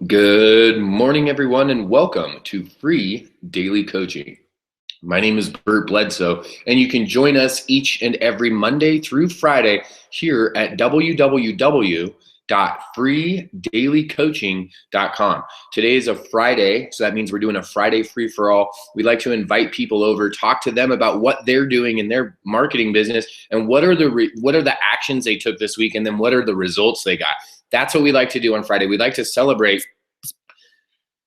Good morning, everyone, and welcome to Free Daily Coaching. My name is Bert Bledsoe, and you can join us each and every Monday through Friday here at www.freedailycoaching.com. Today is a Friday, so that means we're doing a Friday free-for-all. We like to invite people over, talk to them about what they're doing in their marketing business, and what are the actions they took this week, and then what are the results they got. That's what we like to do on Friday. We like to celebrate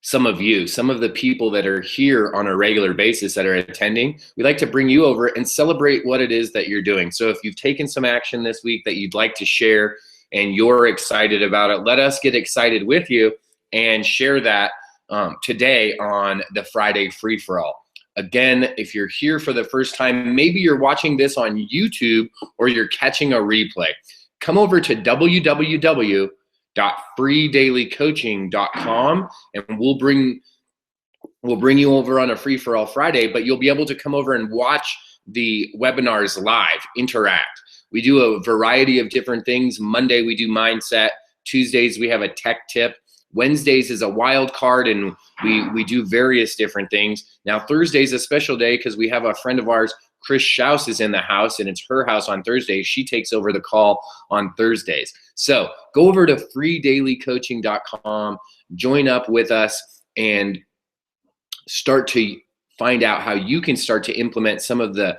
some of you, some of the people that are here on a regular basis that are attending. We like to bring you over and celebrate what it is that you're doing. So if you've taken some action this week that you'd like to share and you're excited about it, let us get excited with you and share that today on the Friday Free-for-All. Again, if you're here for the first time, maybe you're watching this on YouTube or you're catching a replay, come over to www.freedailycoaching.com and we'll bring you over on a free-for-all Friday, but you'll be able to come over and watch the webinars live, interact. We do a variety of different things. Monday we do mindset. Tuesdays we have a tech tip. Wednesdays is a wild card, and we do various different things. Now Thursday's a special day because we have a friend of ours, Chris Schaus, is in the house, and it's her house on Thursday. She takes over the call on Thursdays. So go over to freedailycoaching.com, join up with us, and start to find out how you can start to implement some of the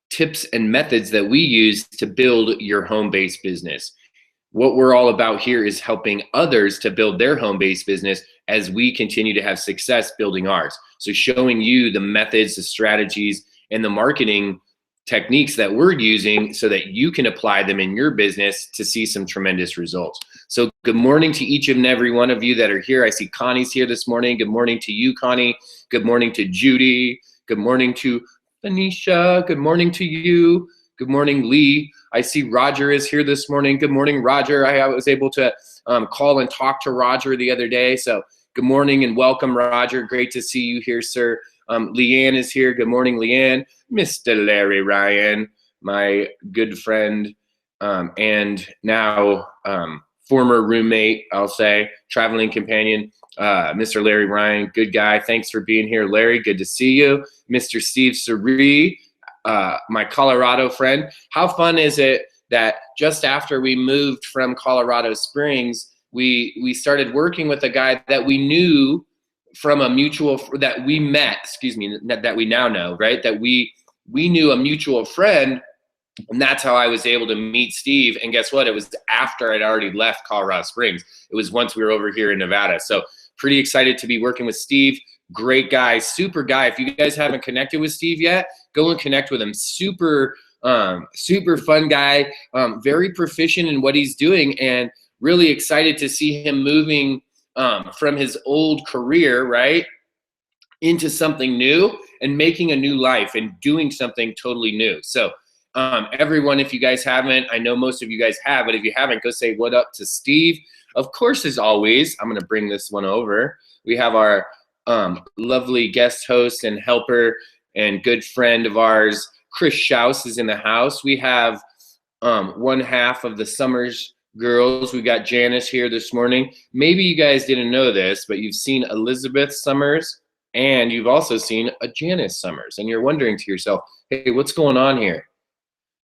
tips and methods that we use to build your home-based business. What we're all about here is helping others to build their home-based business as we continue to have success building ours. So showing you the methods, the strategies, and the marketing techniques that we're using so that you can apply them in your business to see some tremendous results. So good morning to each and every one of you that are here. I see Connie's here this morning. Good morning to you, Connie. Good morning to Judy. Good morning to Phoenicia. Good morning to you. Good morning, Lee. I see Roger is here this morning. Good morning, Roger. I was able to call and talk to Roger the other day. So good morning and welcome, Roger. Great to see you here, sir. Leanne is here. Good morning, Leanne. Mr. Larry Ryan, my good friend, and now former roommate, I'll say, traveling companion, Mr. Larry Ryan, good guy. Thanks for being here, Larry. Good to see you. Mr. Steve Suri, my Colorado friend. How fun is it that just after we moved from Colorado Springs, we started working with a guy that we knew from a mutual, that we met, that we now know, right? That we knew a mutual friend, and that's how I was able to meet Steve. And guess what? It was after I'd already left Colorado Springs. It was once we were over here in Nevada. So pretty excited to be working with Steve. Great guy, super guy. If you guys haven't connected with Steve yet, go and connect with him. Super fun guy, very proficient in what he's doing, and really excited to see him moving from his old career, right, into something new and making a new life and doing something totally new. So everyone, if you guys haven't, I know most of you guys have, but if you haven't, go say what up to Steve. Of course, as always, I'm going to bring this one over. We have our lovely guest host and helper and good friend of ours, Chris Schaus, is in the house. We have one half of the Summers girls. We got Janice here this morning. Maybe you guys didn't know this, but you've seen Elizabeth Summers and you've also seen a Janice Summers, and you're wondering to yourself, hey, what's going on here?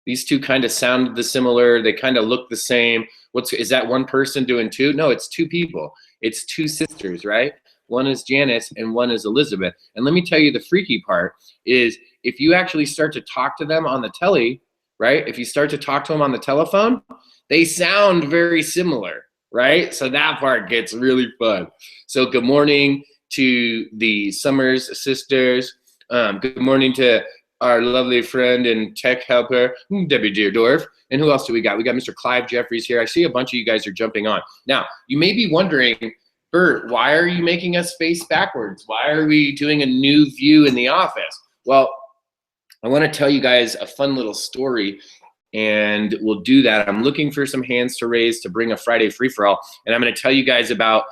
These two kind of sound similar. They kind of look the same. Is that one person doing two? No, it's two people. It's two sisters, right? One is Janice and one is Elizabeth. And let me tell you, the freaky part is if you actually start to talk to them on the telly, right? If you start to talk to them on the telephone, they sound very similar, right? So that part gets really fun. So good morning to the Summers sisters. Good morning to our lovely friend and tech helper, Debbie Deerdorf. And who else do we got? We got Mr. Clive Jeffries here. I see a bunch of you guys are jumping on. Now, you may be wondering, Bert, why are you making us face backwards? Why are we doing a new view in the office? Well, I want to tell you guys a fun little story, and we'll do that. I'm looking for some hands to raise to bring a Friday free-for-all, and I'm going to tell you guys about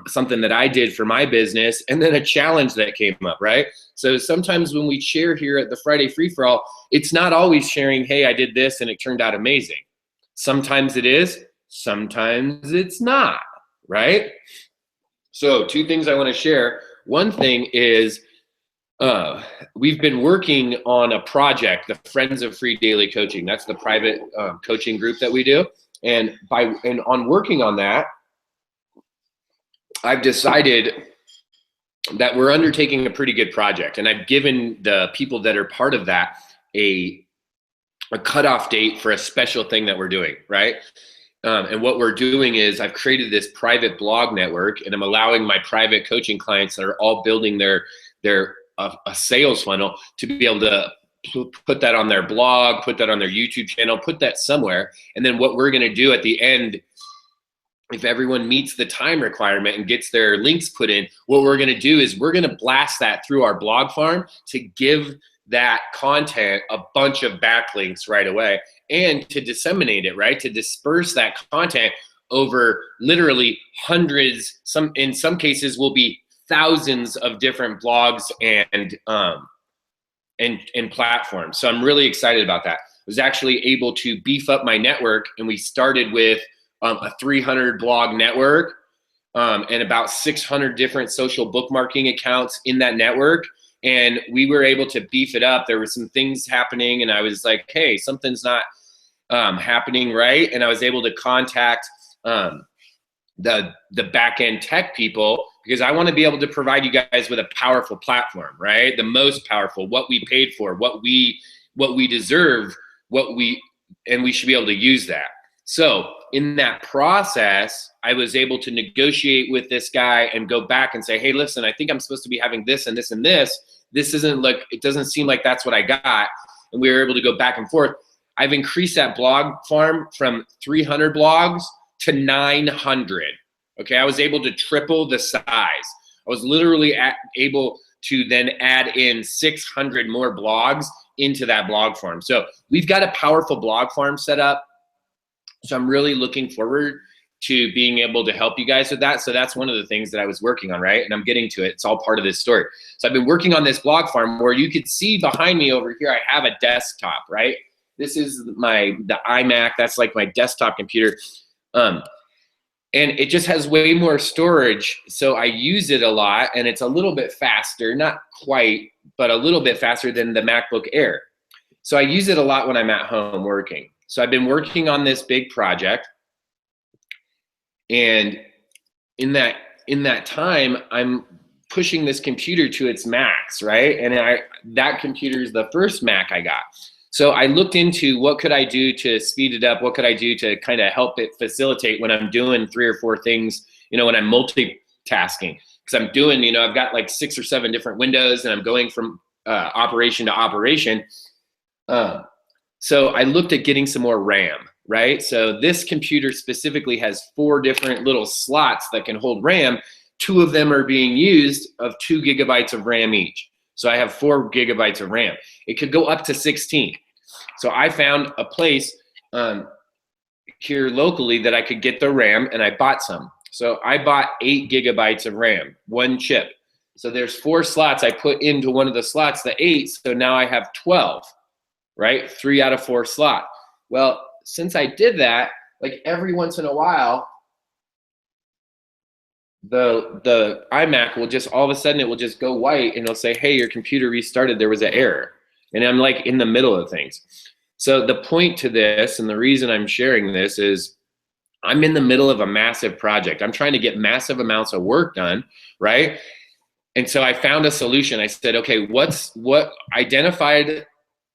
something that I did for my business and then a challenge that came up, right? So sometimes when we share here at the Friday free-for-all, it's not always sharing, hey, I did this and it turned out amazing. Sometimes it is, sometimes it's not, right? So 2 things I want to share. One thing is we've been working on a project, the Friends of Free Daily Coaching. That's the private coaching group that we do. And on working on that, I've decided that we're undertaking a pretty good project. And I've given the people that are part of that a cutoff date for a special thing that we're doing, right? And what we're doing is I've created this private blog network, and I'm allowing my private coaching clients that are all building their a sales funnel to be able to put that on their blog, put that on their YouTube channel, put that somewhere. And then what we're going to do at the end, if everyone meets the time requirement and gets their links put in, what we're going to do is we're going to blast that through our blog farm to give that content a bunch of backlinks right away, and to disseminate it, right? To disperse that content over literally hundreds, in some cases will be thousands of different blogs and platforms. So I'm really excited about that. I was actually able to beef up my network, and we started with a 300 blog network and about 600 different social bookmarking accounts in that network. And we were able to beef it up. There were some things happening, and I was like, hey, something's not happening right. And I was able to contact the back-end tech people, because I want to be able to provide you guys with a powerful platform, right? The most powerful, what we paid for, what we deserve, and we should be able to use that. So in that process, I was able to negotiate with this guy and go back and say, hey, listen, I think I'm supposed to be having this and this and this. This isn't like, it doesn't seem like that's what I got. And we were able to go back and forth. I've increased that blog farm from 300 blogs to 900. Okay, I was able to triple the size. I was literally able to then add in 600 more blogs into that blog farm. So we've got a powerful blog farm set up. So I'm really looking forward to being able to help you guys with that. So that's one of the things that I was working on, right? And I'm getting to it. It's all part of this story. So I've been working on this blog farm where you could see behind me over here, I have a desktop, right? This is the iMac. That's like my desktop computer. And it just has way more storage. So I use it a lot, and it's a little bit faster, not quite, but a little bit faster than the MacBook Air. So I use it a lot when I'm at home working. So I've been working on this big project, and in that time, I'm pushing this computer to its max, right? And that computer is the first Mac I got. So I looked into what could I do to speed it up? What could I do to kind of help it facilitate when I'm doing 3 or 4 things, when I'm multitasking? Because I'm doing, I've got like 6 or 7 different windows, and I'm going from operation to operation. So I looked at getting some more RAM, right? So this computer specifically has 4 different little slots that can hold RAM. 2 of them are being used of 2 gigabytes of RAM each. So I have 4 gigabytes of RAM. It could go up to 16. So I found a place here locally that I could get the RAM, and I bought some. So I bought 8 gigabytes of RAM, 1 chip. So there's 4 slots I put into one of the slots, the 8. So now I have 12, right? 3 out of 4 slot. Well, since I did that, like every once in a while, the iMac will just, all of a sudden it will just go white, and it'll say, hey, your computer restarted, there was an error. And I'm like in the middle of things. So the point to this, and the reason I'm sharing this, is I'm in the middle of a massive project. I'm trying to get massive amounts of work done, right? And so I found a solution. I said, okay, what identified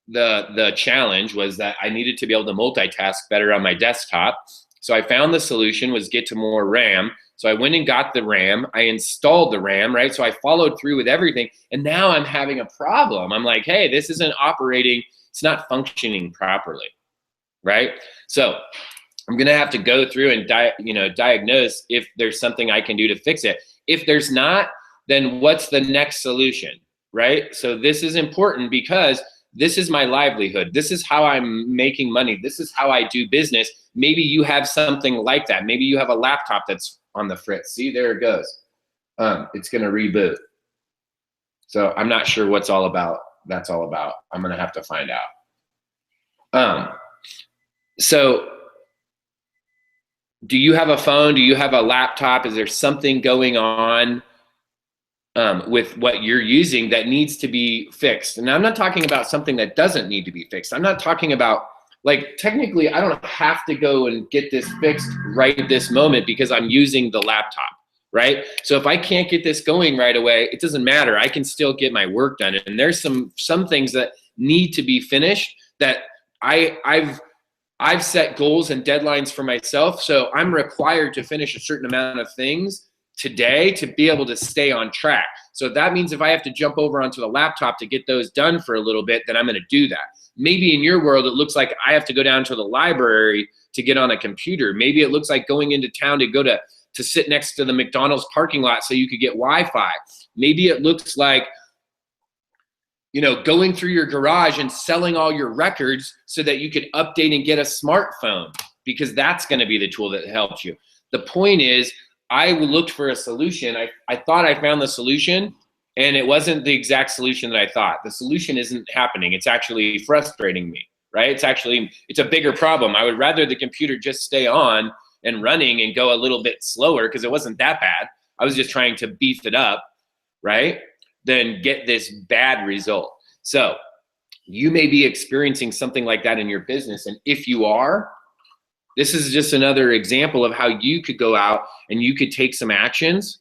the challenge was that I needed to be able to multitask better on my desktop. So I found the solution was get to more RAM. So I went and got the RAM. I installed the RAM, right? So I followed through with everything. And now I'm having a problem. I'm like, hey, this isn't operating. It's not functioning properly, right? So I'm going to have to go through and diagnose if there's something I can do to fix it. If there's not, then what's the next solution, right? So this is important because this is my livelihood. This is how I'm making money. This is how I do business. Maybe you have something like that. Maybe you have a laptop that's on the fritz. See, there it goes. It's going to reboot. So I'm not sure what's all about. That's all about. I'm going to have to find out. So Do you have a phone? Do you have a laptop? Is there something going on with what you're using that needs to be fixed? And I'm not talking about something that doesn't need to be fixed. I'm not talking about, like, technically I don't have to go and get this fixed right this moment because I'm using the laptop, right? So if I can't get this going right away, it doesn't matter. I can still get my work done. And there's some things that need to be finished that I've set goals and deadlines for myself. So I'm required to finish a certain amount of things today to be able to stay on track. So that means if I have to jump over onto the laptop to get those done for a little bit, then I'm going to do that. Maybe in your world, it looks like I have to go down to the library to get on a computer. Maybe it looks like going into town to go to sit next to the McDonald's parking lot so you could get Wi-Fi. Maybe it looks like, you know, going through your garage and selling all your records so that you could update and get a smartphone, because that's going to be the tool that helps you. The point is, I looked for a solution. I thought I found the solution, and it wasn't the exact solution that I thought. The solution isn't happening. It's actually frustrating me, right? It's a bigger problem. I would rather the computer just stay on and running and go a little bit slower, because it wasn't that bad. I was just trying to beef it up, right? Than get this bad result. So you may be experiencing something like that in your business. And if you are, this is just another example of how you could go out and you could take some actions,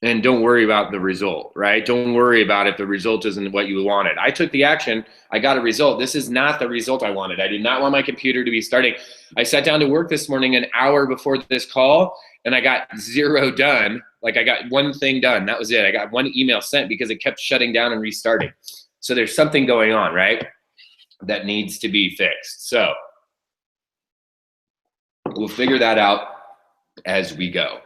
and don't worry about the result, right? Don't worry about if the result isn't what you wanted. I took the action, I got a result. This is not the result I wanted. I did not want my computer to be starting. I sat down to work this morning an hour before this call, and I got 0 done. Like, I got one thing done, that was it. I got one email sent because it kept shutting down and restarting. So there's something going on, right, that needs to be fixed. So we'll figure that out as we go.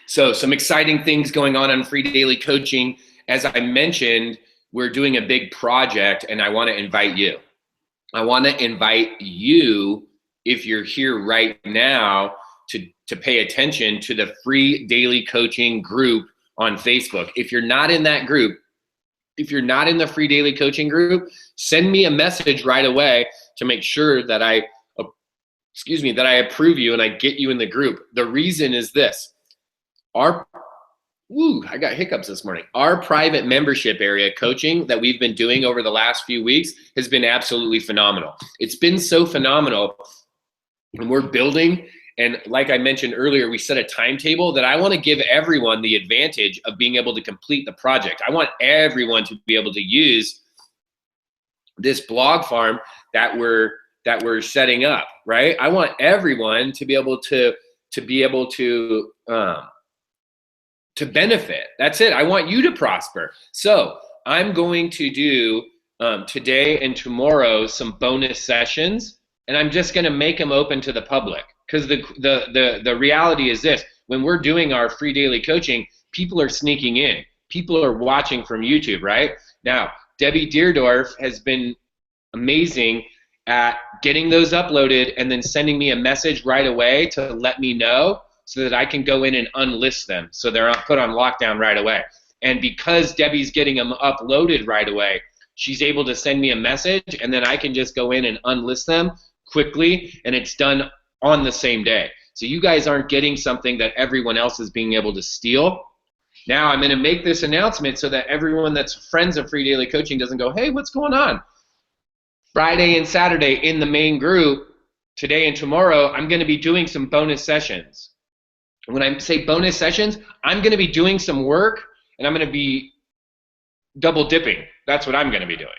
So some exciting things going on Free Daily Coaching. As I mentioned, we're doing a big project, and I want to invite you. I want to invite you, if you're here right now, to pay attention to the Free Daily Coaching group on Facebook. If you're not in that group, if you're not in the Free Daily Coaching group, send me a message right away to make sure that I approve you and I get you in the group. The reason is this. I got hiccups this morning. Our private membership area coaching that we've been doing over the last few weeks has been absolutely phenomenal. It's been so phenomenal, and we're building. And like I mentioned earlier, we set a timetable that I want to give everyone the advantage of being able to complete the project. I want everyone to be able to use this blog farm that we're setting up, right? I want everyone to be able to benefit. That's it. I want you to prosper. So I'm going to do today and tomorrow some bonus sessions, and I'm just going to make them open to the public. Because the reality is this: when we're doing our Free Daily Coaching, people are sneaking in. People are watching from YouTube, right? Now, Debbie Deerdorf has been amazing at getting those uploaded and then sending me a message right away to let me know, so that I can go in and unlist them, so they're put on lockdown right away. And because Debbie's getting them uploaded right away, she's able to send me a message, and then I can just go in and unlist them quickly, and it's done on the same day. So you guys aren't getting something that everyone else is being able to steal. Now I'm going to make this announcement so that everyone that's friends of Free Daily Coaching doesn't go, hey, what's going on? Friday and Saturday in the main group, today and tomorrow, I'm going to be doing some bonus sessions. When I say bonus sessions, I'm going to be doing some work, and I'm going to be double dipping. That's what I'm going to be doing.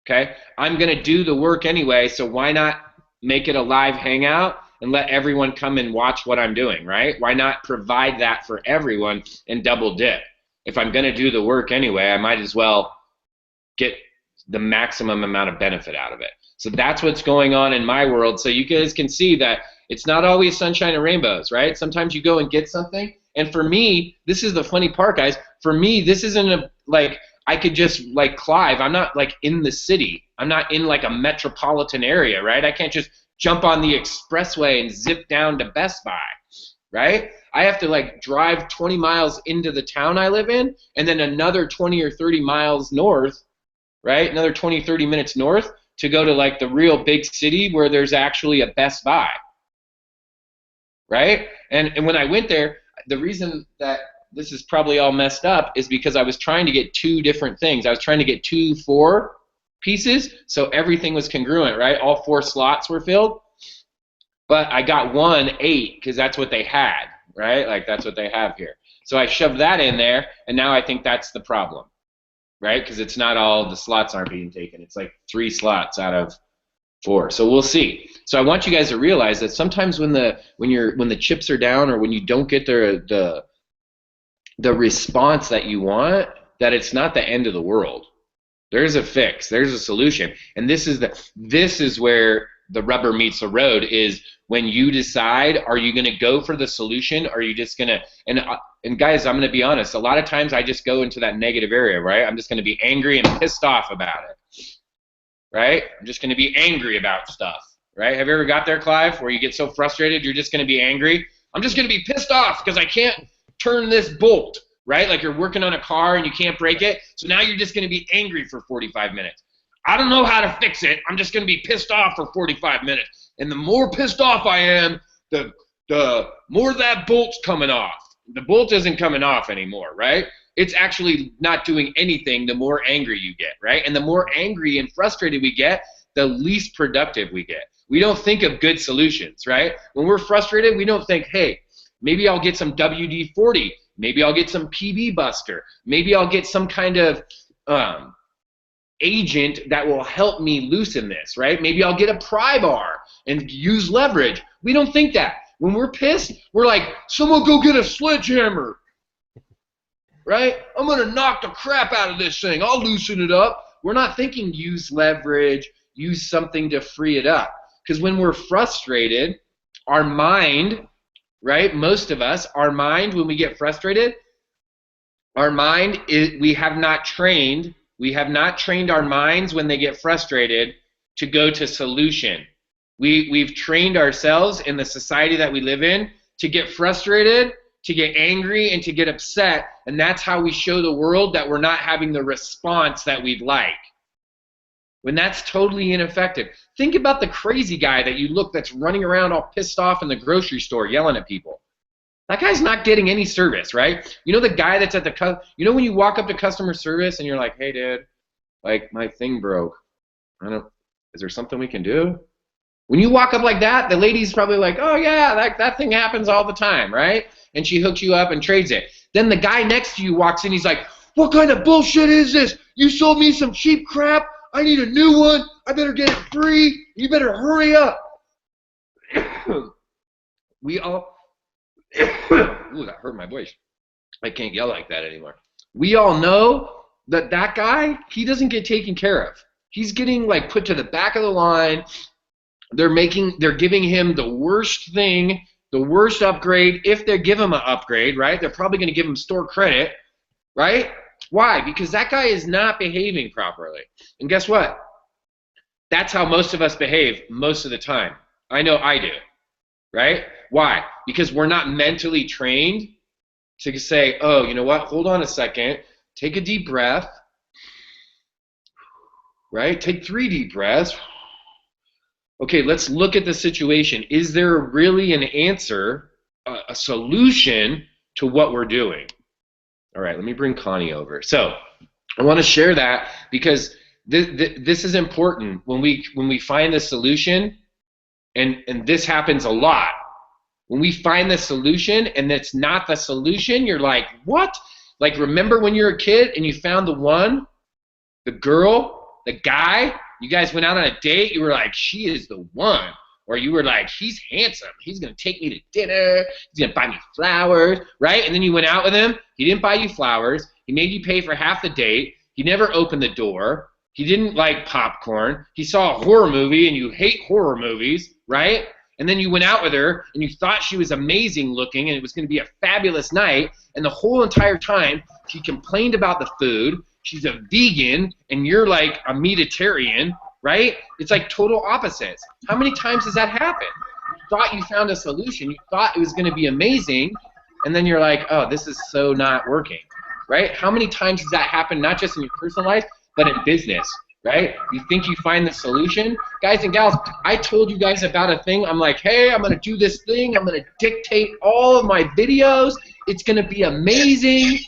Okay? I'm going to do the work anyway, so why not make it a live hangout and let everyone come and watch what I'm doing, right? Why not provide that for everyone and double dip? If I'm going to do the work anyway, I might as well get the maximum amount of benefit out of it. So that's what's going on in my world. So you guys can see that it's not always sunshine and rainbows, right? Sometimes you go and get something. And for me, this is the funny part, guys. For me, this isn't like I could just like Clive. I'm not like in the city. I'm not in like a metropolitan area, right? I can't just jump on the expressway and zip down to Best Buy, right? I have to like drive 20 miles into the town I live in, and then another 20 or 30 miles north, right? Another 20, 30 minutes north to go to like the real big city where there's actually a Best Buy, right? And when I went there, the reason that this is probably all messed up is because I was trying to get 2 different things. I was trying to get 2 4 pieces, so everything was congruent, right? All 4 slots were filled, but I got 1 8 because that's what they had, right? Like that's what they have here. So I shoved that in there, and now I think that's the problem, right? Because it's not all the slots aren't being taken. It's like 3 slots out of 4. So we'll see. So I want you guys to realize that sometimes when the chips are down or when you don't get the response that you want, that it's not the end of the world. There's a fix. There's a solution. And this is where the rubber meets the road, is when you decide, are you going to go for the solution, or are you just going to, and guys, I'm going to be honest, a lot of times I just go into that negative area, right? I'm just going to be angry and pissed off about it, right? I'm just going to be angry about stuff, right? Have you ever got there, Clive, where you get so frustrated you're just going to be angry? I'm just going to be pissed off because I can't turn this bolt, right? Like you're working on a car and you can't break it, so now you're just going to be angry for 45 minutes. I don't know how to fix it. I'm just going to be pissed off for 45 minutes. And the more pissed off I am, the more that bolt's coming off. The bolt isn't coming off anymore, right? It's actually not doing anything the more angry you get, right? And the more angry and frustrated we get, the least productive we get. We don't think of good solutions, right? When we're frustrated, we don't think, hey, maybe I'll get some WD-40. Maybe I'll get some PB Buster. Maybe I'll get some kind of agent that will help me loosen this, right? Maybe I'll get a pry bar and use leverage. We don't think that. When we're pissed, we're like, someone go get a sledgehammer, right? I'm going to knock the crap out of this thing. I'll loosen it up. We're not thinking use leverage, use something to free it up. Because when we're frustrated, our mind, right, most of us, our mind, when we get frustrated, our mind, we have not trained our minds when they get frustrated to go to solution. We've trained ourselves in the society that we live in to get frustrated, to get angry, and to get upset, and that's how we show the world that we're not having the response that we'd like. When that's totally ineffective. Think about the crazy guy that's running around all pissed off in the grocery store yelling at people. That guy's not getting any service, right? You know the guy that's at when you walk up to customer service and you're like, hey, dude, like my thing broke. Is there something we can do? When you walk up like that, the lady's probably like, oh yeah, that thing happens all the time, right? And she hooks you up and trades it. Then the guy next to you walks in, he's like, what kind of bullshit is this? You sold me some cheap crap. I need a new one. I better get it free. You better hurry up. We all, ooh, that hurt my voice. I can't yell like that anymore. We all know that guy, he doesn't get taken care of. He's getting like put to the back of the line. They're giving him the worst thing, the worst upgrade. If they give him an upgrade, right? They're probably going to give him store credit, right? Why? Because that guy is not behaving properly. And guess what? That's how most of us behave most of the time. I know I do, right? Why? Because we're not mentally trained to say, oh, you know what? Hold on a second. Take a deep breath, right? Take 3 deep breaths. Okay, let's look at the situation. Is there really an answer, a solution to what we're doing? All right, let me bring Connie over. So I want to share that because this is important. When we find the solution, and this happens a lot, when we find the solution and it's not the solution, you're like, what? Like, remember when you were a kid and you found the one, the girl, the guy, you guys went out on a date, you were like, she is the one. Or you were like, he's handsome. He's going to take me to dinner. He's going to buy me flowers, right? And then you went out with him. He didn't buy you flowers. He made you pay for half the date. He never opened the door. He didn't like popcorn. He saw a horror movie, and you hate horror movies, right? And then you went out with her, and you thought she was amazing looking, and it was going to be a fabulous night. And the whole entire time, she complained about the food. She's a vegan, and you're like a meatitarian, right? It's like total opposites. How many times does that happen? You thought you found a solution. You thought it was going to be amazing, and then you're like, oh, this is so not working, right? How many times does that happen, not just in your personal life, but in business? right? You think you find the solution. Guys and gals, I told you guys about a thing. I'm like, hey, I'm going to do this thing. I'm going to dictate all of my videos. It's going to be amazing.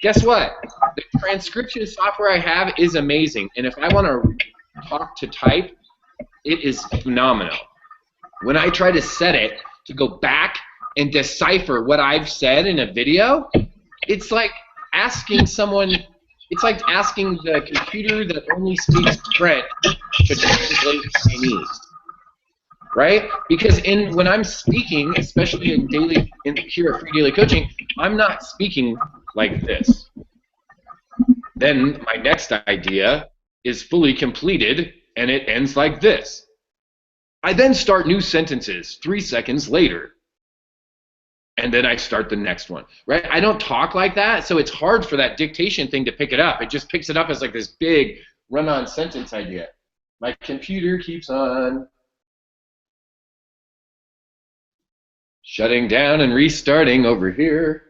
Guess what? The transcription software I have is amazing. And if I want to talk to type, it is phenomenal. When I try to set it to go back and decipher what I've said in a video, it's like asking someone, it's like asking the computer that only speaks French to translate Chinese, right? Because when I'm speaking, especially here at Free Daily Coaching, I'm not speaking like this. Then my next idea is fully completed, and it ends like this. I then start new sentences 3 seconds later. And then I start the next one, right? I don't talk like that, so it's hard for that dictation thing to pick it up. It just picks it up as like this big run-on sentence idea. My computer keeps on shutting down and restarting over here.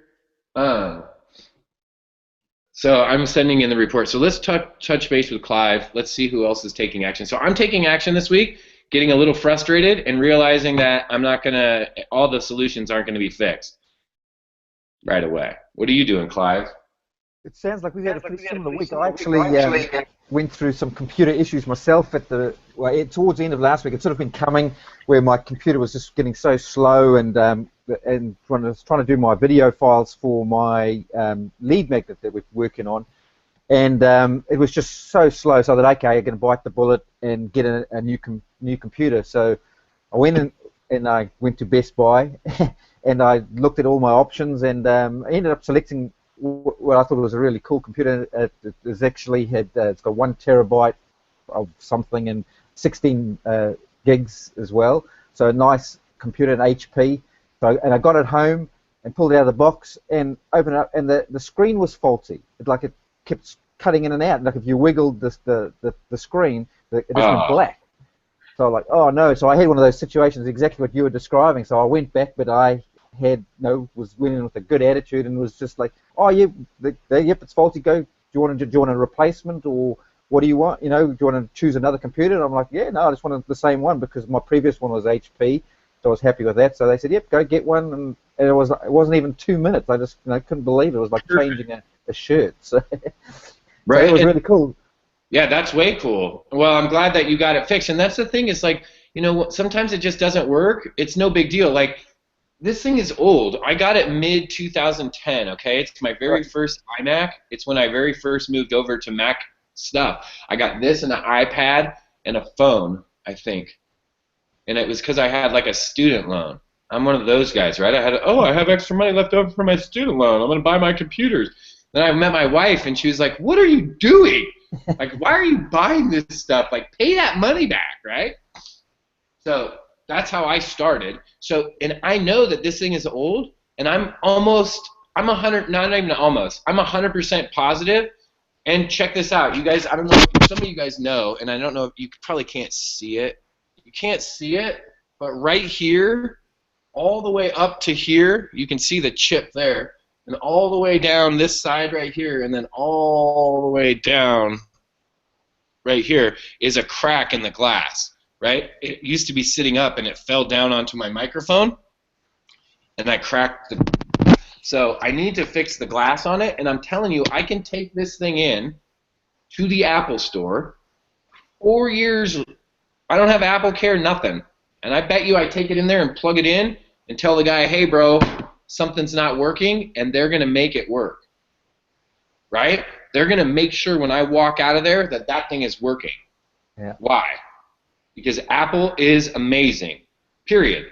So I'm sending in the report. So let's touch base with Clive. Let's see who else is taking action. So I'm taking action this week, getting a little frustrated and realizing that all the solutions aren't going to be fixed right away. What are you doing, Clive? It sounds like we've had a pretty similar week. I actually went through some computer issues myself towards the end of last week. It's sort of been coming where my computer was just getting so slow, and when I was trying to do my video files for my lead magnet that we're working on, and it was just so slow. So I thought, okay, I'm going to bite the bullet and get a new computer. So I went and I went to Best Buy and I looked at all my options, and I ended up selecting what I thought was a really cool computer. It's actually it's got 1 terabyte of something and 16 gigs as well. So a nice computer, an HP. And I got it home and pulled it out of the box and opened it up, and the screen was faulty. It kept cutting in and out. Like if you wiggled the screen, it just went black. So I'm like, oh no. So I had one of those situations, exactly what you were describing. So I went back, but I went in with a good attitude and was just like, oh yeah, yep, it's faulty. Do you want a replacement, or what do you want? Do you want to choose another computer? And I'm like, yeah, no, I just wanted the same one because my previous one was HP, so I was happy with that. So they said, yep, go get one, and it wasn't even 2 minutes. I just couldn't believe it. It was like changing a shirt. So, right. So it was really cool. Yeah, that's way cool. Well, I'm glad that you got it fixed. And that's the thing, is like, sometimes it just doesn't work. It's no big deal. Like, this thing is old. I got it mid-2010, okay? It's my very first iMac. It's when I very first moved over to Mac stuff. I got this and an iPad and a phone, I think. And it was because I had like a student loan. I'm one of those guys, right? I have extra money left over for my student loan. I'm going to buy my computers. Then I met my wife, and she was like, what are you doing? Like, why are you buying this stuff? Like, pay that money back, right? So that's how I started. So, and I know that this thing is old, and I'm 100% positive. And check this out, you guys. I don't know if some of you guys know, and I don't know if you probably can't see it. You can't see it, but right here, all the way up to here, you can see the chip there, and all the way down this side right here, and then all the way down right here is a crack in the glass. Right? It used to be sitting up, and it fell down onto my microphone, and I cracked the. So I need to fix the glass on it, and I'm telling you, I can take this thing in to the Apple Store. 4 years, I don't have Apple Care, nothing, and I bet you I take it in there and plug it in and tell the guy, hey, bro, something's not working, and they're gonna make it work. Right? They're gonna make sure when I walk out of there that thing is working. Yeah. Why? Because Apple is amazing, period.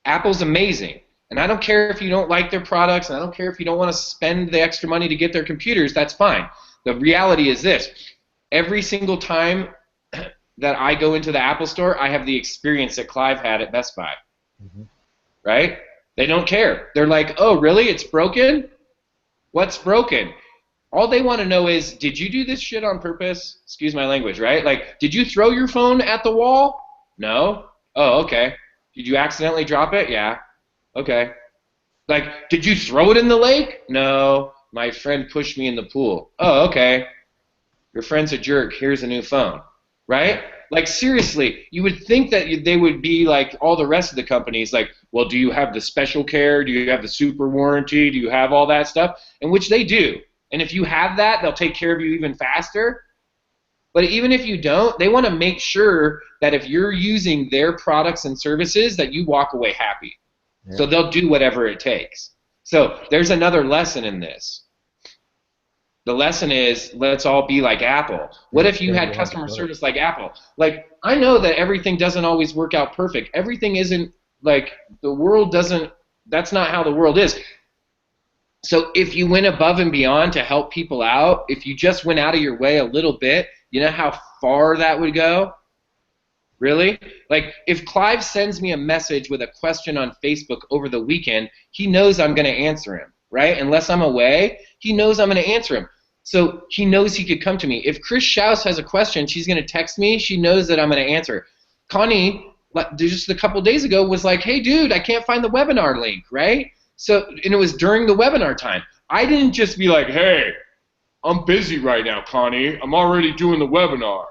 Apple's amazing. And I don't care if you don't like their products, and I don't care if you don't want to spend the extra money to get their computers, that's fine. The reality is this. Every single time that I go into the Apple Store, I have the experience that Clive had at Best Buy. Mm-hmm. Right? They don't care. They're like, oh, really? It's broken? What's broken? All they want to know is, did you do this shit on purpose? Excuse my language, right? Like, did you throw your phone at the wall? No. Oh, okay. Did you accidentally drop it? Yeah. Okay. Like, did you throw it in the lake? No. My friend pushed me in the pool. Oh, okay. Your friend's a jerk. Here's a new phone, right? Like, seriously, you would think that they would be like all the rest of the companies, like, well, do you have the special care? Do you have the super warranty? Do you have all that stuff? And which they do. And if you have that, they'll take care of you even faster. But even if you don't, they want to make sure that if you're using their products and services, that you walk away happy. Yeah. So they'll do whatever it takes. So there's another lesson in this. The lesson is, let's all be like Apple. What if you had customer service like Apple? Like, I know that everything doesn't always work out perfect. Everything isn't, like, the world doesn't, that's not how the world is. So if you went above and beyond to help people out, if you just went out of your way a little bit, you know how far that would go? Really? Like, if Clive sends me a message with a question on Facebook over the weekend, he knows I'm going to answer him, right? Unless I'm away, he knows I'm going to answer him. So he knows he could come to me. If Chris Schaus has a question, she's going to text me. She knows that I'm going to answer. Connie, just a couple days ago, was like, hey, dude, I can't find the webinar link, right? So, and it was during the webinar time. I didn't just be like, hey, I'm busy right now, Connie. I'm already doing the webinar.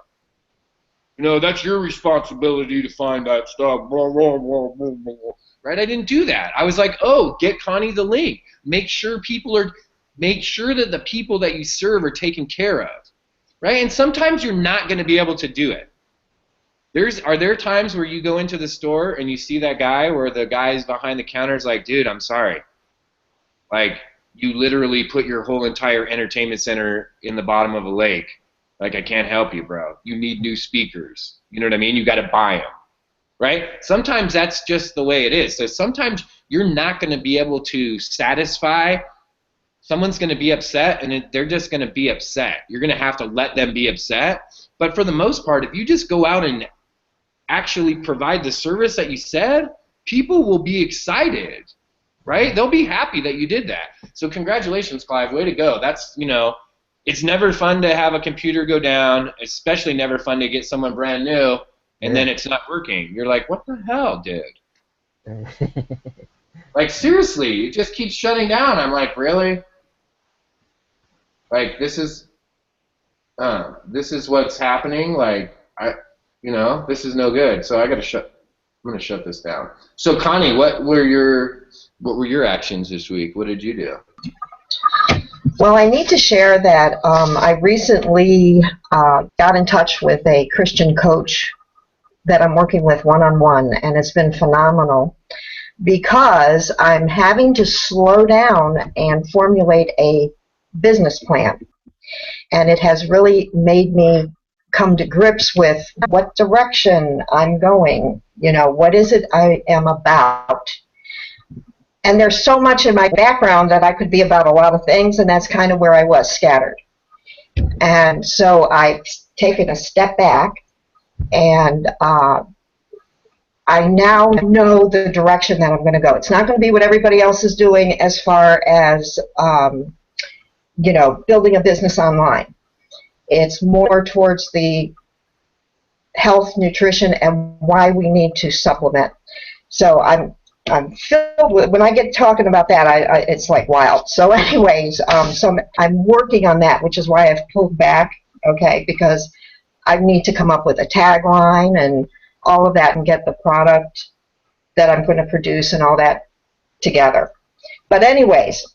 You know, that's your responsibility to find that stuff. Blah, blah, blah, blah, blah. Right? I didn't do that. I was like, oh, get Connie the link. Make sure that the people that you serve are taken care of. Right? And sometimes you're not going to be able to do it. Are there times where you go into the store and you see that guy where the guy's behind the counter is like, dude, I'm sorry. Like, you literally put your whole entire entertainment center in the bottom of a lake. Like, I can't help you, bro. You need new speakers. You know what I mean? You got to buy them. Right? Sometimes that's just the way it is. So sometimes you're not going to be able to satisfy. Someone's going to be upset, and they're just going to be upset. You're going to have to let them be upset. But for the most part, if you just go out and actually provide the service that you said, people will be excited, right? They'll be happy that you did that. So congratulations, Clive. Way to go. That's, you know, it's never fun to have a computer go down, especially never fun to get someone brand new, and then it's not working. You're like, what the hell, dude? Like, seriously, it just keeps shutting down. I'm like, really? Like, this is what's happening. Like, this is no good. So I'm gonna shut this down. So Connie, what were your actions this week? What did you do? Well, I need to share that I recently got in touch with a Christian coach that I'm working with one-on-one, and it's been phenomenal because I'm having to slow down and formulate a business plan. And it has really made me come to grips with what direction I'm going, you know, what is it I am about. And there's so much in my background that I could be about a lot of things, and that's kind of where I was, scattered. And so I've taken a step back, and I now know the direction that I'm going to go. It's not going to be what everybody else is doing as far as, building a business online. It's more towards the health, nutrition, and why we need to supplement. So I'm filled with, when I get talking about that, it's like wild. So anyways, so I'm working on that, which is why I've pulled back, okay, because I need to come up with a tagline and all of that and get the product that I'm going to produce and all that together. But anyways,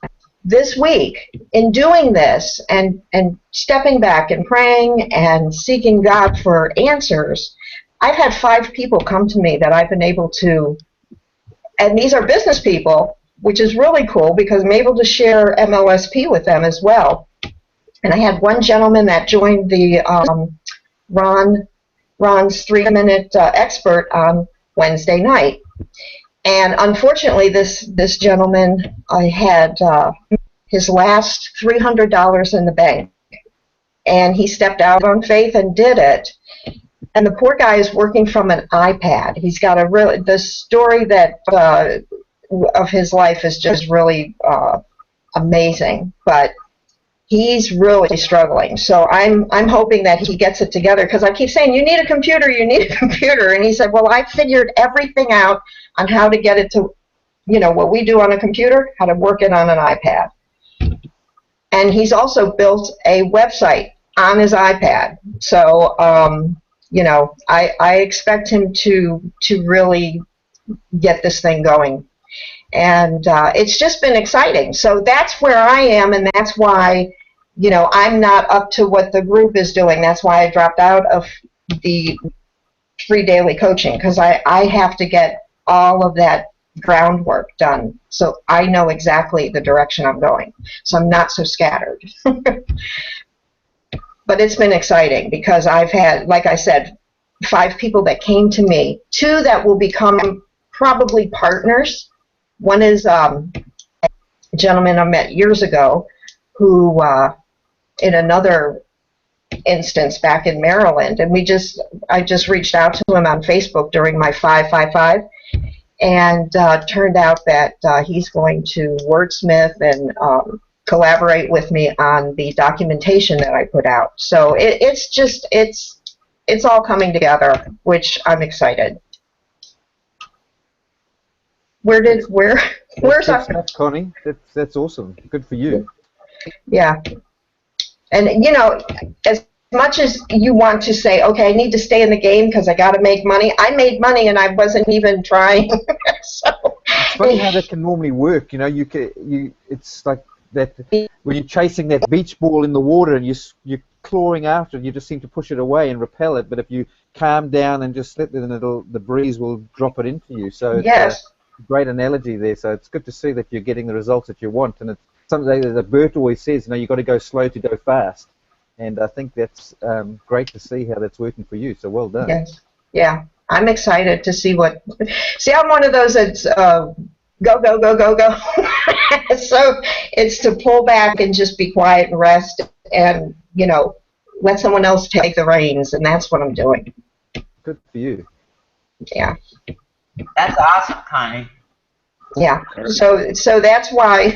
this week, in doing this and stepping back and praying and seeking God for answers, I've had 5 people come to me that I've been able to, and these are business people, which is really cool because I'm able to share MLSP with them as well. And I had one gentleman that joined the Ron's 3-minute expert on Wednesday night. And unfortunately, this gentleman, I had his last $300 in the bank. And he stepped out on faith and did it. And the poor guy is working from an iPad. He's got the story that of his life is just really amazing. But he's really struggling. So I'm hoping that he gets it together, because I keep saying, you need a computer, you need a computer. And he said, well, I figured everything out on how to get it to, what we do on a computer, how to work it on an iPad. And he's also built a website on his iPad. So, you know, I expect him to really get this thing going. And it's just been exciting. So that's where I am, and that's why, you know, I'm not up to what the group is doing. That's why I dropped out of the free daily coaching, because I have to get all of that groundwork done so I know exactly the direction I'm going. So I'm not so scattered. But it's been exciting because I've had, like I said, 5 people that came to me, 2 that will become probably partners. One is a gentleman I met years ago who, in another instance back in Maryland, and I just reached out to him on Facebook during my 555, and turned out that he's going to wordsmith and collaborate with me on the documentation that I put out. So it's all coming together, which I'm excited. Where's That's our, stuff, Connie. That's awesome. Good for you. yeah. And you know, as much as you want to say, okay, I need to stay in the game because I got to make money, I made money and I wasn't even trying. So It's funny how that can normally work. You know, it's like that when you're chasing that beach ball in the water and you're clawing after it, you just seem to push it away and repel it. But if you calm down and just let it, then the breeze will drop it into you. So it's yes. a great analogy there. So it's good to see that you're getting the results that you want. And it's something that Bert always says, you know, you've got to go slow to go fast. And I think that's great to see how that's working for you. So well done. Yes. Yeah. I'm excited to see I'm one of those that's go, go, go, go, go. So it's to pull back and just be quiet and rest and, you know, let someone else take the reins. And that's what I'm doing. Good for you. Yeah. That's awesome, Connie. Yeah. So that's why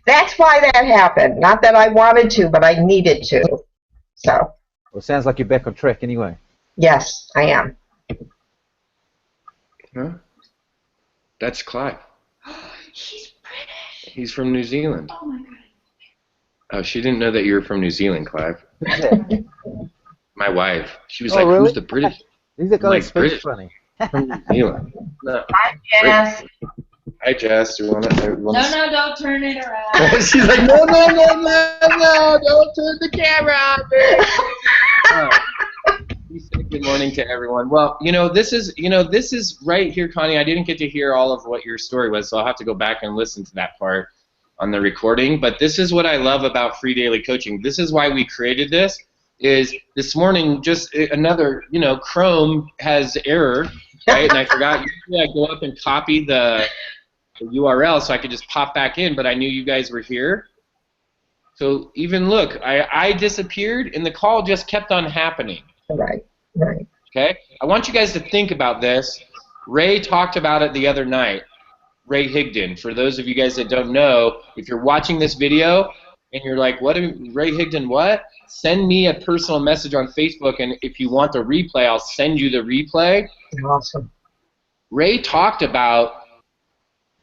that happened. Not that I wanted to, but I needed to. So. Well, it sounds like you're back on track anyway. Yes, I am. Huh? That's Clive. He's British. He's from New Zealand. Oh my god. Oh, she didn't know that you were from New Zealand, Clive. Who's that? My wife. She was Oh, like, really? "Who's the British He's the guy Like that speaks British. funny. from New Zealand?" No. Hi, Jess. Hi, Jess. Do you want to? No, don't turn it around. She's like, no, don't turn the camera on, babe. He said good morning to everyone. Well, this is right here, Connie. I didn't get to hear all of what your story was, so I'll have to go back and listen to that part on the recording. But this is what I love about free daily coaching. This is why we created this. Is this morning just another, Chrome has error, right? And I forgot. Usually I go up and copy the URL so I could just pop back in, but I knew you guys were here. So even look, I disappeared and the call just kept on happening. Right. Okay? I want you guys to think about this. Ray talked about it the other night. Ray Higdon. For those of you guys that don't know, if you're watching this video and you're like, Ray Higdon what? Send me a personal message on Facebook, and if you want the replay, I'll send you the replay. Awesome. Ray talked about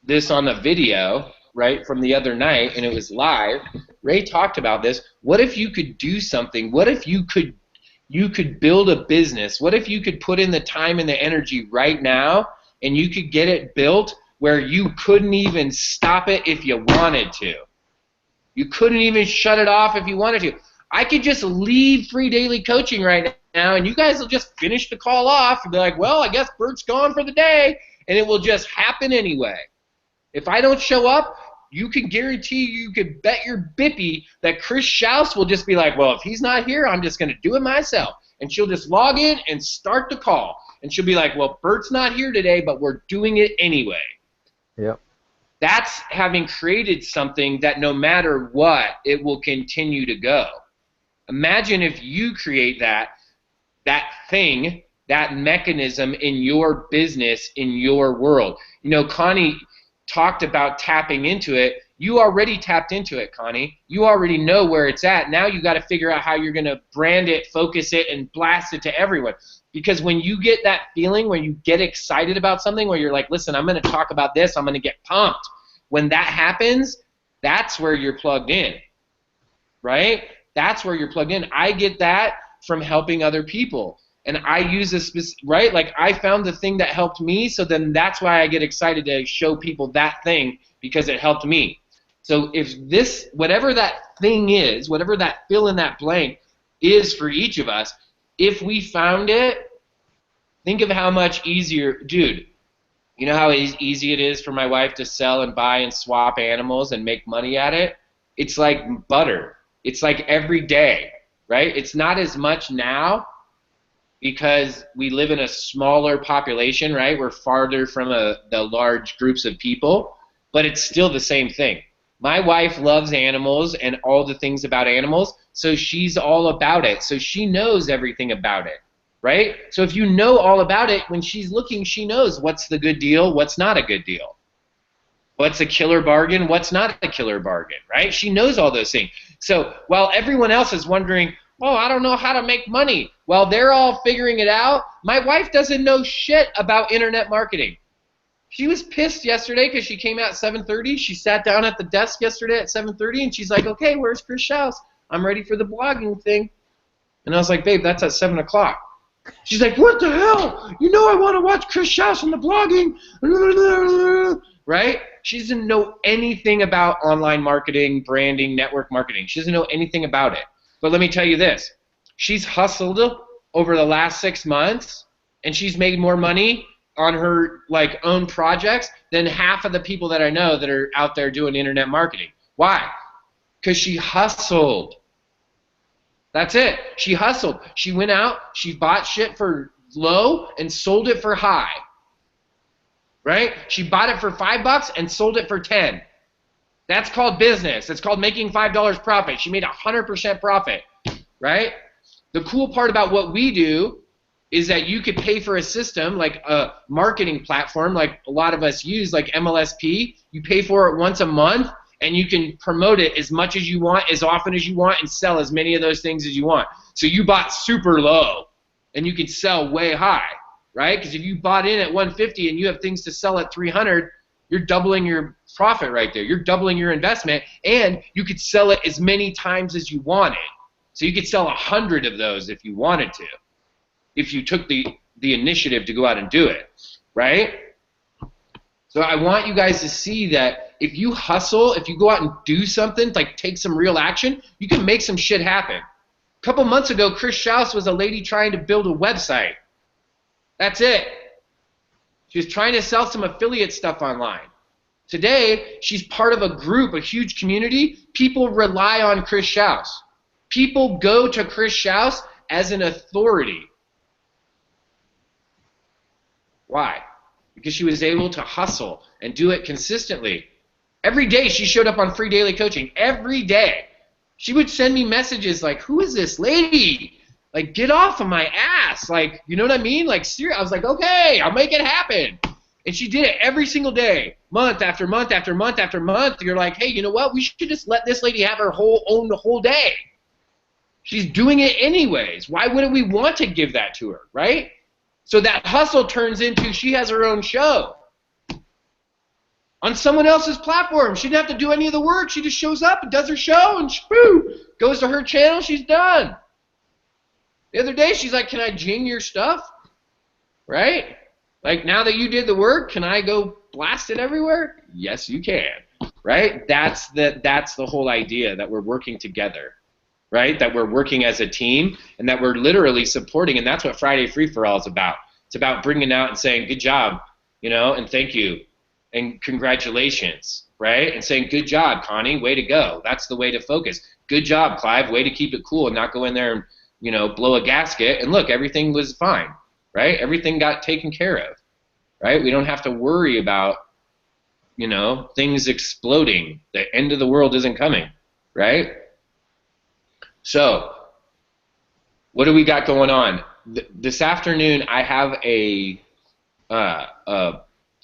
this on the video, right, from the other night, and it was live. Ray talked about this. What if you could do something? What if you could build a business? What if you could put in the time and the energy right now, and you could get it built where you couldn't even stop it if you wanted to? You couldn't even shut it off if you wanted to. I could just leave free daily coaching right now, and you guys will just finish the call off and be like, well, I guess Bert's gone for the day, and it will just happen anyway. If I don't show up, you can guarantee, you could bet your bippy that Chris Schaus will just be like, well, if he's not here, I'm just going to do it myself. And she'll just log in and start the call. And she'll be like, well, Bert's not here today, but we're doing it anyway. Yep. That's having created something that no matter what, it will continue to go. Imagine if you create that thing, that mechanism in your business, in your world. Connie talked about tapping into it. You already tapped into it, Connie. You already know where it's at. Now you got to figure out how you're going to brand it, focus it, and blast it to everyone. Because when you get that feeling, when you get excited about something, where you're like, listen, I'm going to talk about this, I'm going to get pumped. When that happens, that's where you're plugged in, right? That's where you're plugged in. I get that from helping other people. And I use this, right? Like I found the thing that helped me, so then that's why I get excited to show people that thing because it helped me. So if this, whatever that thing is, whatever that fill in that blank is for each of us, if we found it, think of how much easier, dude, you know how easy it is for my wife to sell and buy and swap animals and make money at it? It's like butter. It's like every day, right? It's not as much now because we live in a smaller population, right? We're farther from the large groups of people, but it's still the same thing. My wife loves animals and all the things about animals, so she's all about it. So she knows everything about it, right? So if you know all about it, when she's looking, she knows what's the good deal, what's not a good deal. What's a killer bargain, what's not a killer bargain, right? She knows all those things. So while everyone else is wondering, oh, I don't know how to make money, while they're all figuring it out, my wife doesn't know shit about internet marketing. She was pissed yesterday because she came out at 7:30. She sat down at the desk yesterday at 7:30, and she's like, okay, where's Chris Schaus? I'm ready for the blogging thing. And I was like, babe, that's at 7 o'clock. She's like, what the hell? You know I want to watch Chris Schaus on the blogging. Right? She doesn't know anything about online marketing, branding, network marketing. She doesn't know anything about it. But let me tell you this. She's hustled over the last 6 months, and she's made more money on her like own projects than half of the people that I know that are out there doing internet marketing. Why? Because she hustled. That's it. She hustled. She went out, she bought shit for low and sold it for high. Right? She bought it for $5 and sold it for 10. That's called business. It's called making $5 profit. She made 100% profit. Right? The cool part about what we do is that you could pay for a system like a marketing platform like a lot of us use, like MLSP. You pay for it once a month, and you can promote it as much as you want, as often as you want, and sell as many of those things as you want. So you bought super low, and you can sell way high, right? Because if you bought in at 150 and you have things to sell at 300, you're doubling your profit right there. You're doubling your investment, and you could sell it as many times as you wanted. So you could sell 100 of those if you wanted to, if you took the initiative to go out and do it, right? So I want you guys to see that if you hustle, if you go out and do something, like take some real action, you can make some shit happen. A couple months ago, Chris Schaus was a lady trying to build a website. That's it. She was trying to sell some affiliate stuff online. Today, she's part of a group, a huge community. People rely on Chris Schaus. People go to Chris Schaus as an authority. Why? Because she was able to hustle and do it consistently. Every day she showed up on free daily coaching. Every day. She would send me messages like, who is this lady? Like, get off of my ass. Like, you know what I mean? Like, seriously. I was like, okay, I'll make it happen. And she did it every single day, month after month after month after month. You're like, hey, you know what? We should just let this lady have her own the whole day. She's doing it anyways. Why wouldn't we want to give that to her, right? So that hustle turns into she has her own show on someone else's platform. She didn't have to do any of the work. She just shows up and does her show and goes to her channel. She's done. The other day she's like, can I jing your stuff? Right? Like, now that you did the work, can I go blast it everywhere? Yes, you can. Right? That's the whole idea, that we're working together. Right? That we're working as a team and that we're literally supporting, and that's what Friday Free for All is about. It's about bringing out and saying, good job, you know, and thank you, and congratulations, right? And saying, good job, Connie, way to go. That's the way to focus. Good job, Clive, way to keep it cool and not go in there and, you know, blow a gasket. And look, everything was fine, right? Everything got taken care of, right? We don't have to worry about, you know, things exploding. The end of the world isn't coming, right? So, what do we got going on? This afternoon, I have a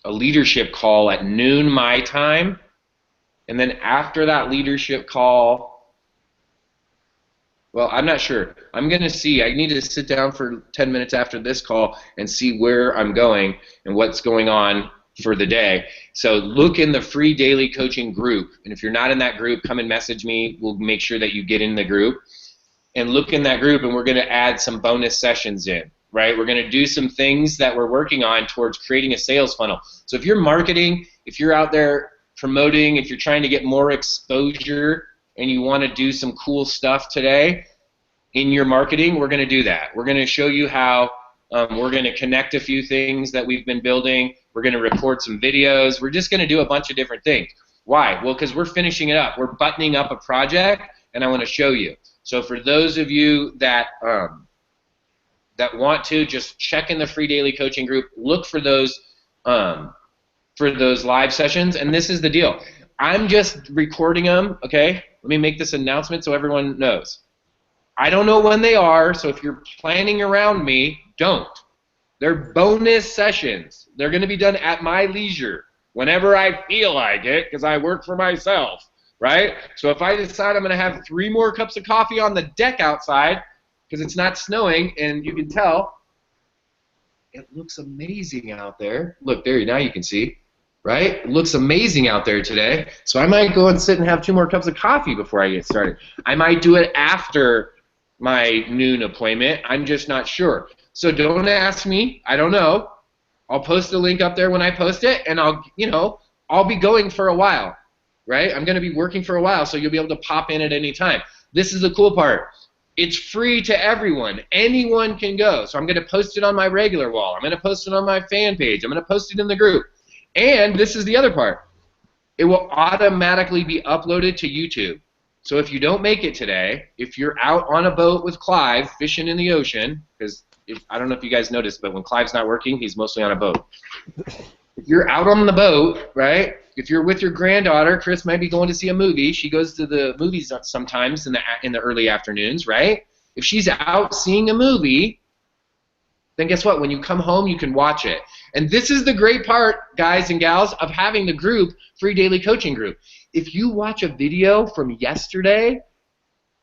leadership call at noon my time, and then after that leadership call, well, I'm not sure. I'm going to see. I need to sit down for 10 minutes after this call and see where I'm going and what's going on for the day. So look in the free daily coaching group, and if you're not in that group, come and message me. We'll make sure that you get in the group. and look in that group, and we're going to add some bonus sessions in, right? We're going to do some things that we're working on towards creating a sales funnel. So if you're marketing, if you're out there promoting, if you're trying to get more exposure and you want to do some cool stuff today in your marketing, we're going to do that. We're going to show you how. We're going to connect a few things that we've been building. We're going to record some videos. We're just going to do a bunch of different things. Why? Well, because we're finishing it up. We're buttoning up a project, and I want to show you. So for those of you that that want to, just check in the free daily coaching group. Look for those live sessions, and this is the deal. I'm just recording them. Okay, let me make this announcement so everyone knows. I don't know when they are, so if you're planning around me, don't. They're bonus sessions. They're going to be done at my leisure, whenever I feel like it, because I work for myself, right? So if I decide I'm going to have 3 more cups of coffee on the deck outside, because it's not snowing, and you can tell, it looks amazing out there. Look, there, now you can see, right? It looks amazing out there today. So I might go and sit and have 2 more cups of coffee before I get started. I might do it after my noon appointment. I'm just not sure. So don't ask me. I don't know. I'll post the link up there when I post it, and I'll be going for a while, right? I'm going to be working for a while, so you'll be able to pop in at any time. This is the cool part. It's free to everyone. Anyone can go. So I'm going to post it on my regular wall. I'm going to post it on my fan page. I'm going to post it in the group. And this is the other part. It will automatically be uploaded to YouTube. So if you don't make it today, if you're out on a boat with Clive fishing in the ocean, because I don't know if you guys noticed, but when Clive's not working, he's mostly on a boat. If you're out on the boat, right, if you're with your granddaughter, Chris might be going to see a movie. She goes to the movies sometimes in the early afternoons, right? If she's out seeing a movie, then guess what? When you come home, you can watch it. And this is the great part, guys and gals, of having the group, Free Daily Coaching Group. If you watch a video from yesterday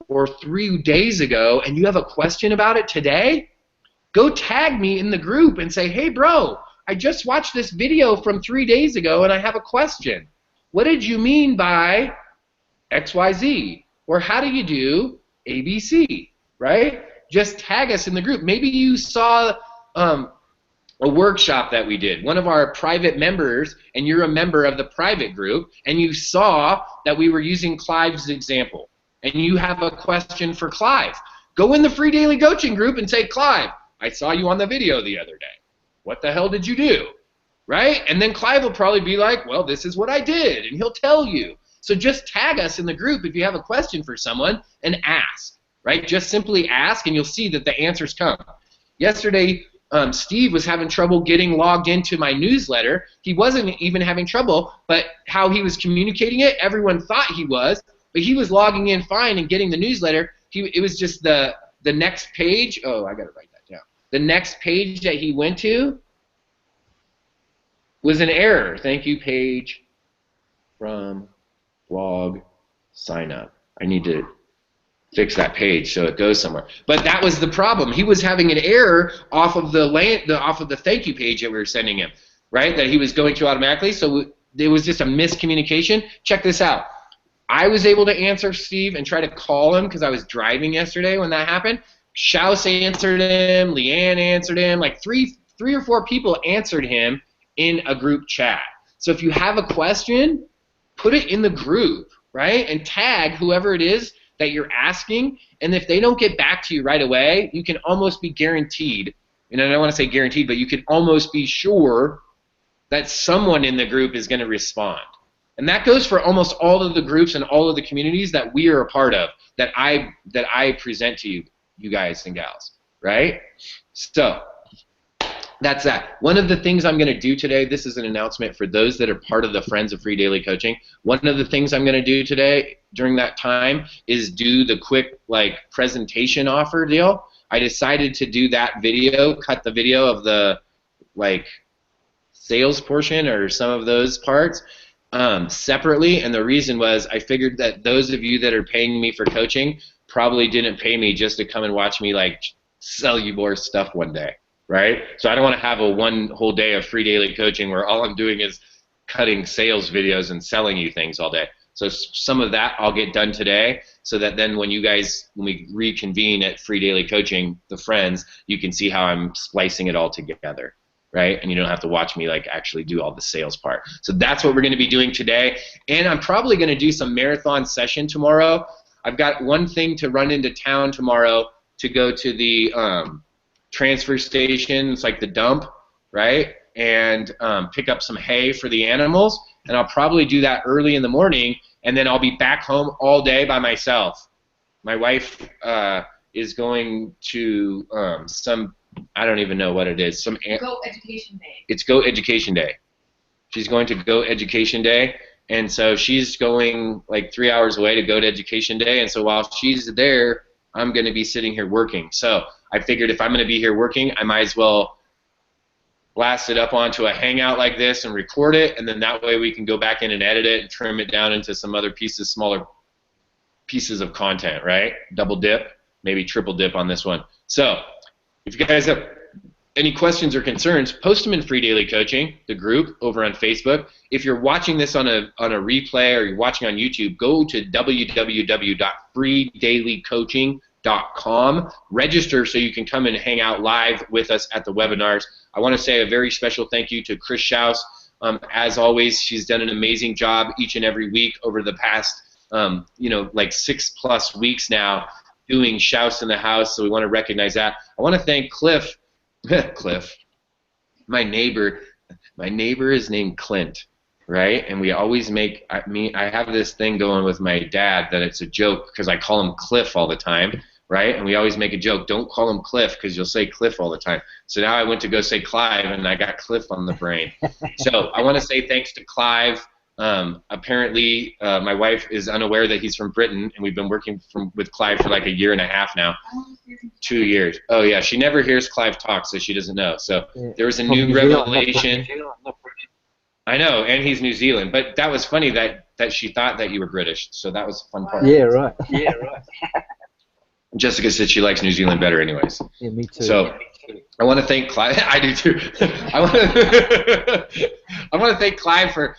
or 3 days ago and you have a question about it today, go tag me in the group and say, hey, bro, I just watched this video from 3 days ago and I have a question. What did you mean by XYZ? Or how do you do ABC, right? Just tag us in the group. Maybe you saw a workshop that we did, one of our private members, and you're a member of the private group, and you saw that we were using Clive's example, and you have a question for Clive. Go in the Free Daily Coaching group and say, Clive, I saw you on the video the other day. What the hell did you do? Right? And then Clive will probably be like, well, this is what I did, and he'll tell you. So just tag us in the group if you have a question for someone and ask, right? Just simply ask, and you'll see that the answers come. Yesterday, Steve was having trouble getting logged into my newsletter. He wasn't even having trouble, but how he was communicating it, everyone thought he was, but he was logging in fine and getting the newsletter. It was just the next page. Oh, I got to write that down. The next page that he went to was an error. Thank you, page from blog sign up. I need to fix that page so it goes somewhere. But that was the problem. He was having an error off of the thank you page that we were sending him, right? That he was going to automatically. So it was just a miscommunication. Check this out. I was able to answer Steve and try to call him because I was driving yesterday when that happened. Shouse answered him. Leanne answered him. Like three or four people answered him in a group chat. So if you have a question, put it in the group, right? And tag whoever it is that you're asking, and if they don't get back to you right away, you can almost be guaranteed, and I don't want to say guaranteed, but you can almost be sure that someone in the group is going to respond. And that goes for almost all of the groups and all of the communities that we are a part of, that I present to you, you guys and gals, right? So that's that. One of the things I'm going to do today, this is an announcement for those that are part of the Friends of Free Daily Coaching. One of the things I'm going to do today during that time is do the quick presentation offer deal. I decided to do that video, cut the video of the sales portion or some of those parts separately, and the reason was I figured that those of you that are paying me for coaching probably didn't pay me just to come and watch me sell you more stuff one day. Right? So I don't want to have one whole day of free daily coaching where all I'm doing is cutting sales videos and selling you things all day. So some of that I'll get done today, so that then when we reconvene at Free Daily Coaching, the friends, you can see how I'm splicing it all together, right? And you don't have to watch me like actually do all the sales part. So that's what we're going to be doing today. And I'm probably going to do some marathon session tomorrow. I've got one thing to run into town tomorrow to go to the transfer station. It's like the dump, right? And pick up some hay for the animals. And I'll probably do that early in the morning, and then I'll be back home all day by myself. My wife is going to I don't even know what it is. Go Education Day. It's Go Education Day. She's going to Go Education Day, and so she's going like 3 hours away to Go to Education Day, and so while she's there, I'm going to be sitting here working. So I figured if I'm going to be here working, I might as well blast it up onto a Hangout like this and record it, and then that way we can go back in and edit it and trim it down into some other smaller pieces of content, right? Double dip, maybe triple dip on this one. So if you guys have any questions or concerns, post them in Free Daily Coaching, the group over on Facebook. If you're watching this on a replay or you're watching on YouTube, go to www.freedailycoaching.com. Register so you can come and hang out live with us at the webinars. I want to say a very special thank you to Chris Schaus. As always, she's done an amazing job each and every week over the past, like 6+ weeks now, doing Schaus in the house. So we want to recognize that. I want to thank Cliff. Cliff, my neighbor. My neighbor is named Clint, right? And we always I have this thing going with my dad that it's a joke because I call him Cliff all the time, right? And we always make a joke, don't call him Cliff because you'll say Cliff all the time. So now I went to go say Clive, and I got Cliff on the brain. So I want to say thanks to Clive. Apparently, my wife is unaware that he's from Britain, and we've been working with Clive for like 1.5 years now. 2 years. Oh, yeah. She never hears Clive talk, so she doesn't know. So there was a new revelation. I know, and he's New Zealand. But that was funny that she thought that you were British, so that was a fun part. Yeah, right. Jessica said she likes New Zealand better anyways. Yeah, me too. So I want to thank Clive. I do too. I want to thank Clive for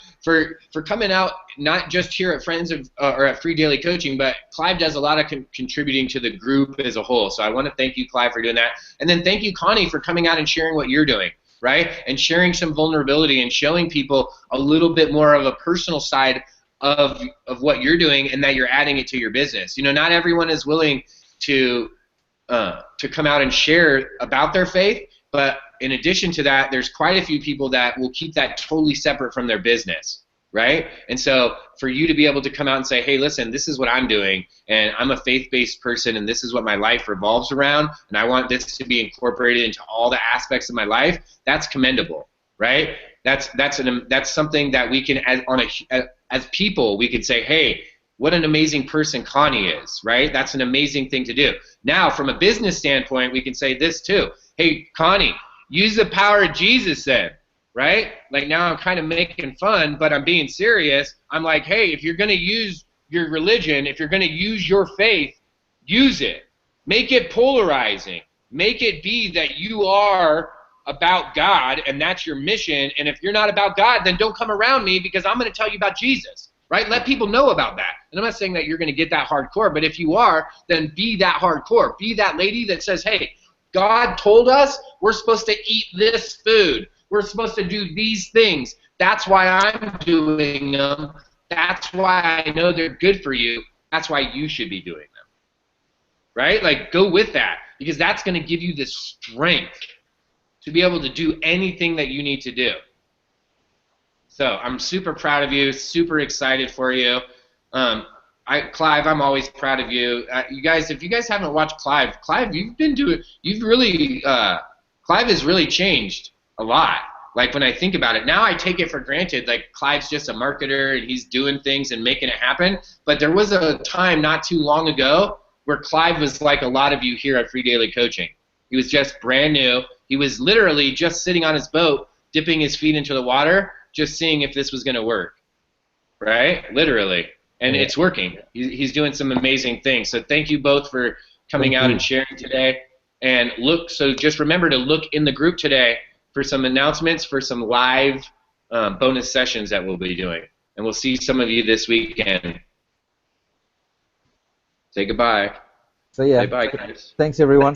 coming out, not just here at Friends of or at Free Daily Coaching, but Clive does a lot of contributing to the group as a whole. So I want to thank you, Clive, for doing that. And then thank you, Connie, for coming out and sharing what you're doing, right? And sharing some vulnerability and showing people a little bit more of a personal side of what you're doing, and that you're adding it to your business. You know, not everyone is willing to come out and share about their faith, but in addition to that, there's quite a few people that will keep that totally separate from their business, right? And so for you to be able to come out and say, hey, listen, this is what I'm doing, and I'm a faith-based person, and this is what my life revolves around, and I want this to be incorporated into all the aspects of my life, that's commendable, right? That's something that we can, as people, we could say, hey, what an amazing person Connie is, right? That's an amazing thing to do. Now, from a business standpoint, we can say this too. Hey, Connie, use the power of Jesus then, right? Like now I'm kind of making fun, but I'm being serious. I'm like, hey, if you're going to use your religion, if you're going to use your faith, use it. Make it polarizing. Make it be that you are about God and that's your mission. And if you're not about God, then don't come around me because I'm going to tell you about Jesus. Right? Let people know about that. And I'm not saying that you're going to get that hardcore, but if you are, then be that hardcore. Be that lady that says, hey, God told us we're supposed to eat this food. We're supposed to do these things. That's why I'm doing them. That's why I know they're good for you. That's why you should be doing them. Right? Like, go with that, because that's going to give you the strength to be able to do anything that you need to do. So I'm super proud of you, super excited for you. Clive, I'm always proud of you. You guys, if you guys haven't watched Clive, Clive has really changed a lot. Like when I think about it, now I take it for granted, like Clive's just a marketer and he's doing things and making it happen. But there was a time not too long ago where Clive was like a lot of you here at Free Daily Coaching. He was just brand new. He was literally just sitting on his boat, dipping his feet into the water, just seeing if this was going to work, right? Literally. And it's working. He's doing some amazing things. So thank you both for coming out and sharing today. And so just remember to look in the group today for some announcements for some live bonus sessions that we'll be doing. and we'll see some of you this weekend. Say goodbye. So yeah, Say bye, guys. thanks everyone.